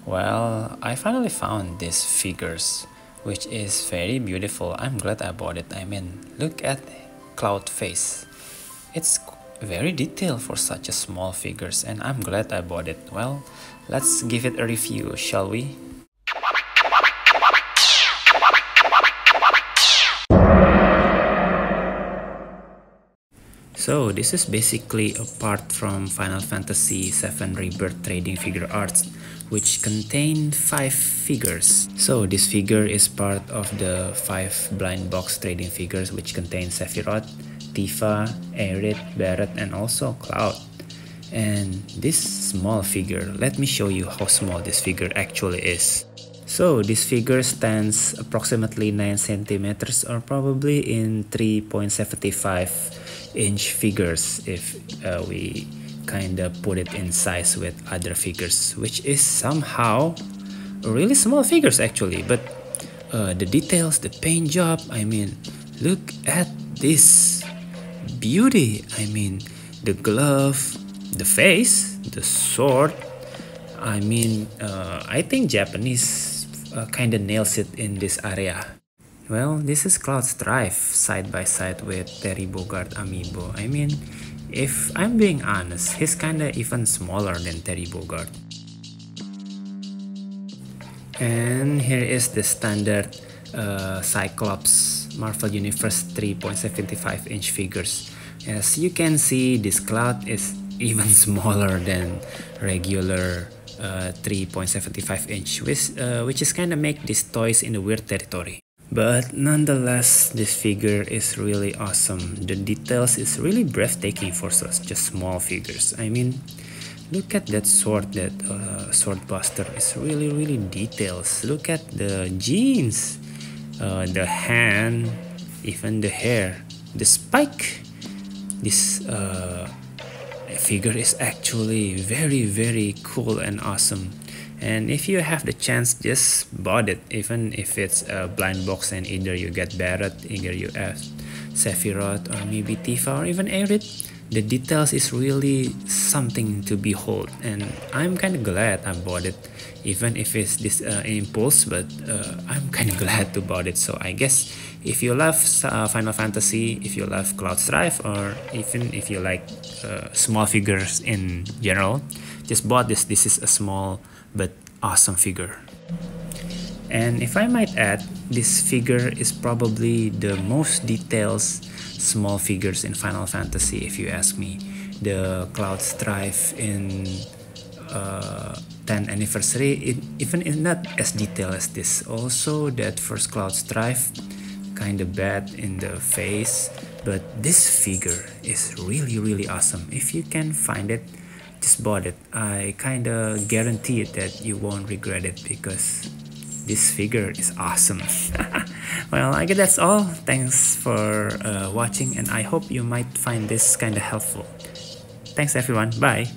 Well, I finally found these figures, which is very beautiful. I'm glad I bought it. I mean, look at Cloud face. It's very detailed for such a small figures, and I'm glad I bought it. Well, let's give it a review, shall we? So this is basically a part from Final Fantasy VII Rebirth trading figure arts, which contain 5 figures. So this figure is part of the 5 blind box trading figures, which contain Sephiroth, Tifa, Aerith, Barret, and also Cloud. And this small figure, let me show you how small this figure actually is. So this figure stands approximately 9 centimeters, or probably in 3.75-inch figures if we kinda put it in size with other figures, which is somehow really small figures actually. But the details, the paint job, I mean, look at this beauty. I mean, the glove, the face, the sword. I mean, I think Japanese kinda nails it in this area. Well, this is Cloud Strife side by side with Terry Bogard amiibo. I mean, if I'm being honest, he's kinda even smaller than Terry Bogard. And here is the standard Cyclops Marvel Universe 3.75-inch figures. As you can see, this Cloud is even smaller than regular 3.75-inch, which is kind of make these toys in a weird territory. But nonetheless, this figure is really awesome. The details is really breathtaking for such a small figures. I mean, look at that sword, that sword buster is really details. Look at the jeans, the hand, even the hair, the spike. This figure is actually very cool and awesome. And if you have the chance, just bought it, even if it's a blind box and either you get Barret, either you have Sephiroth, or maybe Tifa, or even Aerith. The details is really something to behold, and I'm kind of glad I bought it, even if it's this impulse, but I'm kind of glad to bought it. So I guess if you love Final Fantasy, if you love Cloud Strife, or even if you like small figures in general, just bought this. This is a small but awesome figure. And if I might add, this figure is probably the most detailed small figures in Final Fantasy, if you ask me. The Cloud Strife in 10th anniversary, it even is not as detailed as this. Also, that first Cloud Strife, kind of bad in the face, but this figure is really awesome. If you can find it, just bought it. I kinda guarantee it that you won't regret it, because this figure is awesome. Well, I guess that's all. Thanks for watching, and I hope you might find this kinda helpful. Thanks everyone, bye!